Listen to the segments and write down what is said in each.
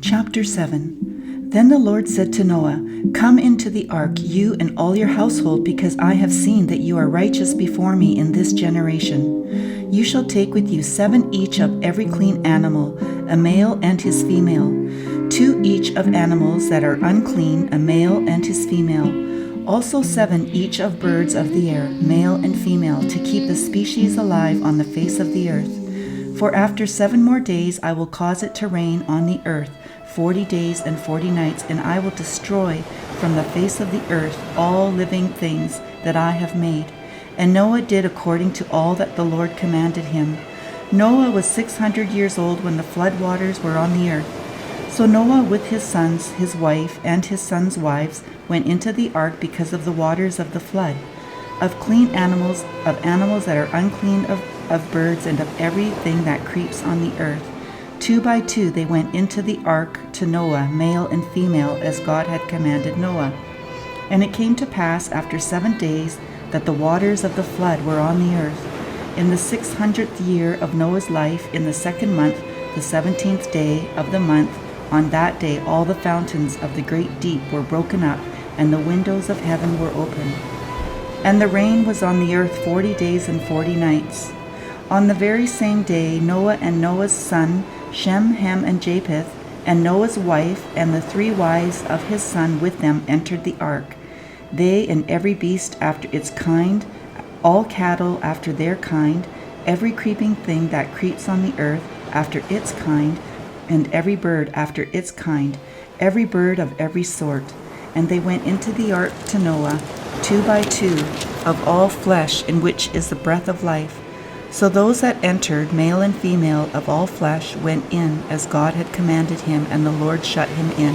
Chapter 7. Then the Lord said to Noah, "Come into the ark, you and all your household, because I have seen that you are righteous before me in this generation. You shall take with you 7 each of every clean animal, a male and his female, 2 each of animals that are unclean, a male and his female, also 7 each of birds of the air, male and female, to keep the species alive on the face of the earth. For after 7 more days I will cause it to rain on the earth, 40 days and 40 nights, and I will destroy from the face of the earth all living things that I have made." And Noah did according to all that the Lord commanded him. Noah was 600 years old when the flood waters were on the earth. So Noah with his sons, his wife, and his sons' wives went into the ark because of the waters of the flood, of clean animals, of animals that are unclean, of birds, and of everything that creeps on the earth. 2 by 2 they went into the ark to Noah, male and female, as God had commanded Noah. And it came to pass after 7 days that the waters of the flood were on the earth. In the 600th year of Noah's life, in the 2nd month, the 17th day of the month, on that day all the fountains of the great deep were broken up, and the windows of heaven were opened. And the rain was on the earth 40 days and 40 nights. On the very same day Noah and Noah's son, Shem, Ham, and Japheth, and Noah's wife, and the 3 wives of his son with them entered the ark, they and every beast after its kind, all cattle after their kind, every creeping thing that creeps on the earth after its kind, and every bird after its kind, every bird of every sort. And they went into the ark to Noah, 2 by 2, of all flesh, in which is the breath of life. So those that entered, male and female of all flesh, went in as God had commanded him, and the Lord shut him in.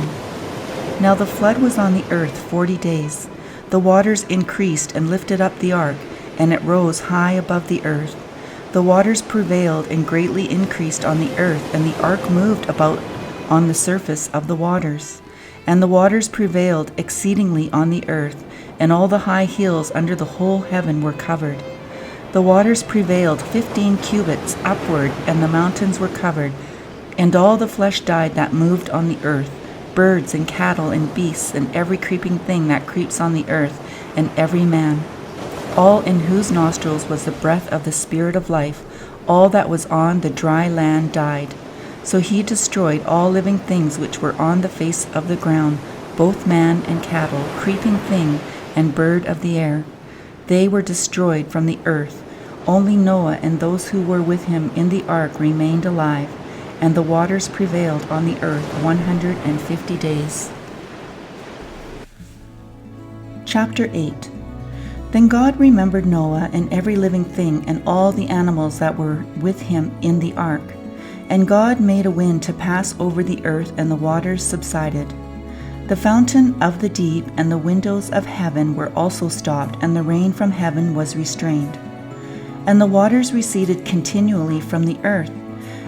Now the flood was on the earth 40 days. The waters increased and lifted up the ark, and it rose high above the earth. The waters prevailed and greatly increased on the earth, and the ark moved about on the surface of the waters. And the waters prevailed exceedingly on the earth, and all the high hills under the whole heaven were covered. The waters prevailed 15 cubits upward, and the mountains were covered, and all the flesh died that moved on the earth, birds and cattle and beasts, and every creeping thing that creeps on the earth, and every man, all in whose nostrils was the breath of the Spirit of life. All that was on the dry land died. So he destroyed all living things which were on the face of the ground, both man and cattle, creeping thing, and bird of the air. They were destroyed from the earth. Only Noah and those who were with him in the ark remained alive, and the waters prevailed on the earth 150 days. Chapter 8. Then God remembered Noah and every living thing and all the animals that were with him in the ark. And God made a wind to pass over the earth, and the waters subsided. The fountain of the deep and the windows of heaven were also stopped, and the rain from heaven was restrained. And the waters receded continually from the earth.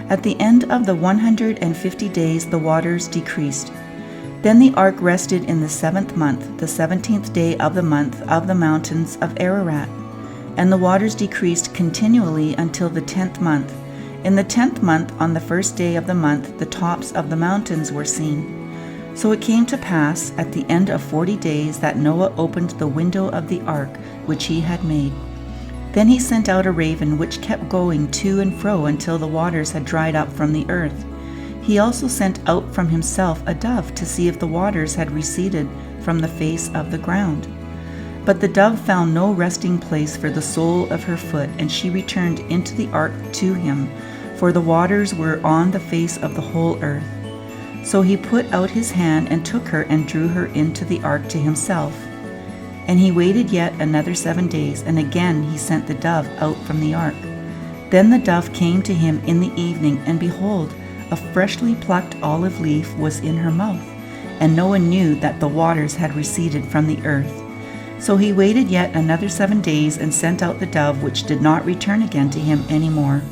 At the end of the 150 days the waters decreased. Then the ark rested in the 7th month, the 17th day of the month, of the mountains of Ararat. And the waters decreased continually until the 10th month. In the 10th month, on the 1st day of the month, the tops of the mountains were seen. So it came to pass at the end of 40 days that Noah opened the window of the ark which he had made. Then he sent out a raven which kept going to and fro until the waters had dried up from the earth. He also sent out from himself a dove to see if the waters had receded from the face of the ground. But the dove found no resting place for the sole of her foot, and she returned into the ark to him, for the waters were on the face of the whole earth. So he put out his hand and took her and drew her into the ark to himself. And he waited yet another 7 days, and again he sent the dove out from the ark. Then the dove came to him in the evening, and behold, a freshly plucked olive leaf was in her mouth, and Noah knew that the waters had receded from the earth. So he waited yet another 7 days, and sent out the dove, which did not return again to him any more.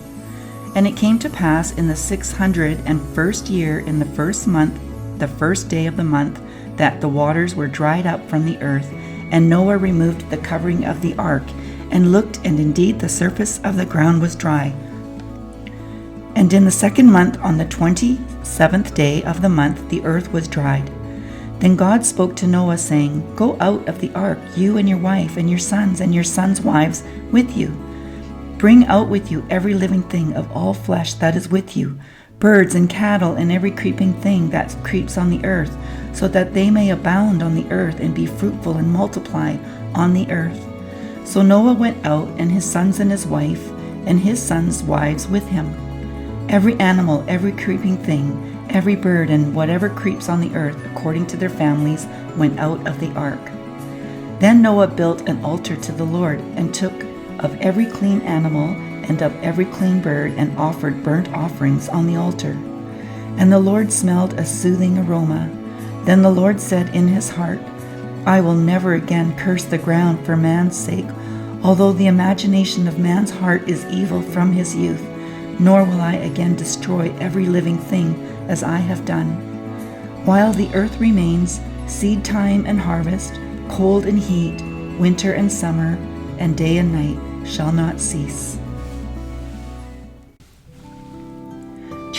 And it came to pass in the 601st year, in the 1st month, the 1st day of the month, that the waters were dried up from the earth, and Noah removed the covering of the ark, and looked, and indeed the surface of the ground was dry. And in the 2nd month, on the 20th 7th day of the month the earth was dried. Then God spoke to Noah, saying, Go out of the ark, you and your wife and your sons' wives with you. Bring out with you every living thing of all flesh that is with you, birds and cattle and every creeping thing that creeps on the earth, so that they may abound on the earth and be fruitful and multiply on the earth. So Noah went out, and his sons and his wife, and his sons' wives with him. Every animal, every creeping thing, every bird, and whatever creeps on the earth, according to their families, went out of the ark. Then Noah built an altar to the Lord, and took of every clean animal and of every clean bird, and offered burnt offerings on the altar. And the Lord smelled a soothing aroma. Then the Lord said in his heart, I will never again curse the ground for man's sake, although the imagination of man's heart is evil from his youth, nor will I again destroy every living thing as I have done. While the earth remains, seed time and harvest, cold and heat, winter and summer, and day and night shall not cease.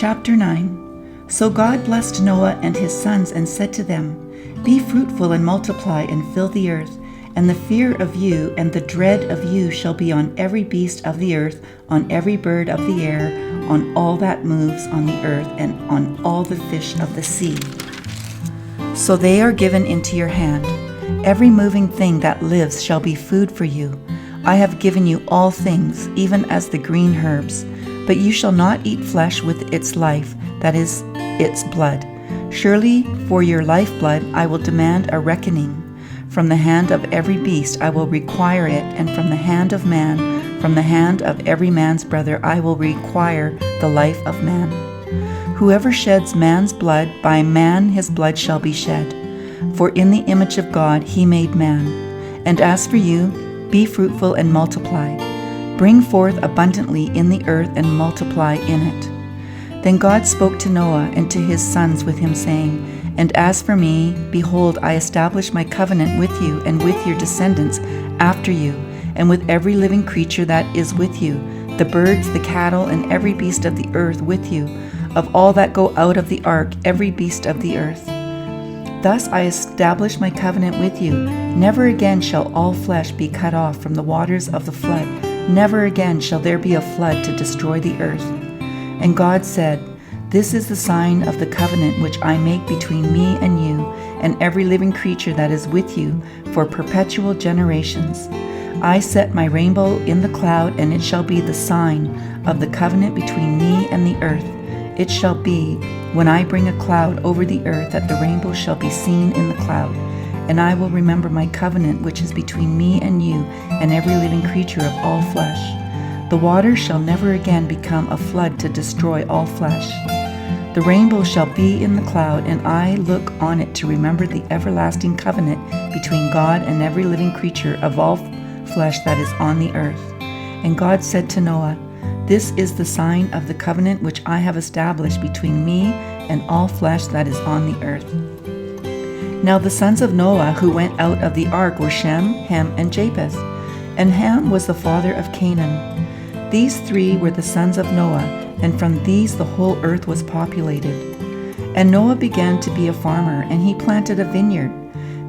Chapter 9. So God blessed Noah and his sons and said to them, Be fruitful and multiply and fill the earth, and the fear of you and the dread of you shall be on every beast of the earth, on every bird of the air, on all that moves on the earth, and on all the fish of the sea. So they are given into your hand. Every moving thing that lives shall be food for you. I have given you all things, even as the green herbs. But you shall not eat flesh with its life, that is, its blood. Surely for your lifeblood I will demand a reckoning. From the hand of every beast I will require it, and from the hand of man, from the hand of every man's brother I will require the life of man. Whoever sheds man's blood, by man his blood shall be shed. For in the image of God he made man. And as for you, be fruitful and multiply. Bring forth abundantly in the earth and multiply in it. Then God spoke to Noah and to his sons with him, saying, And as for me, behold, I establish my covenant with you and with your descendants after you, and with every living creature that is with you, the birds, the cattle, and every beast of the earth with you, of all that go out of the ark, every beast of the earth. Thus I establish my covenant with you. Never again shall all flesh be cut off from the waters of the flood. Never again shall there be a flood to destroy the earth. And God said, This is the sign of the covenant which I make between me and you, and every living creature that is with you, for perpetual generations. I set my rainbow in the cloud, and it shall be the sign of the covenant between me and the earth. It shall be, when I bring a cloud over the earth, that the rainbow shall be seen in the cloud. And I will remember my covenant which is between me and you and every living creature of all flesh. The waters shall never again become a flood to destroy all flesh. The rainbow shall be in the cloud, and I look on it to remember the everlasting covenant between God and every living creature of all flesh that is on the earth. And God said to Noah, This is the sign of the covenant which I have established between me and all flesh that is on the earth. Now the sons of Noah who went out of the ark were Shem, Ham, and Japheth. And Ham was the father of Canaan. These three were the sons of Noah, and from these the whole earth was populated. And Noah began to be a farmer, and he planted a vineyard.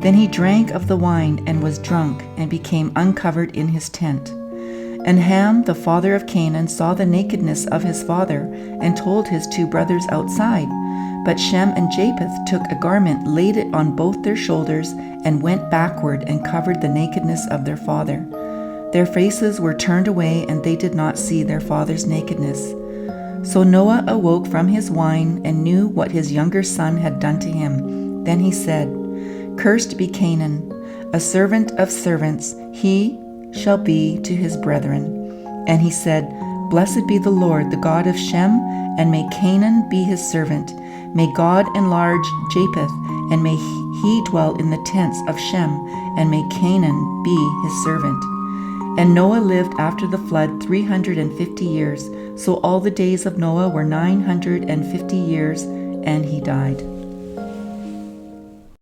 Then he drank of the wine and was drunk, and became uncovered in his tent. And Ham, the father of Canaan, saw the nakedness of his father, and told his two brothers outside. But Shem and Japheth took a garment, laid it on both their shoulders, and went backward and covered the nakedness of their father. Their faces were turned away, and they did not see their father's nakedness. So Noah awoke from his wine and knew what his younger son had done to him. Then he said, Cursed be Canaan, a servant of servants, he shall be to his brethren. And he said, Blessed be the Lord, the God of Shem, and may Canaan be his servant. May God enlarge Japheth, and may he dwell in the tents of Shem, and may Canaan be his servant. And Noah lived after the flood 350 years. So all the days of Noah were 950 years, and he died.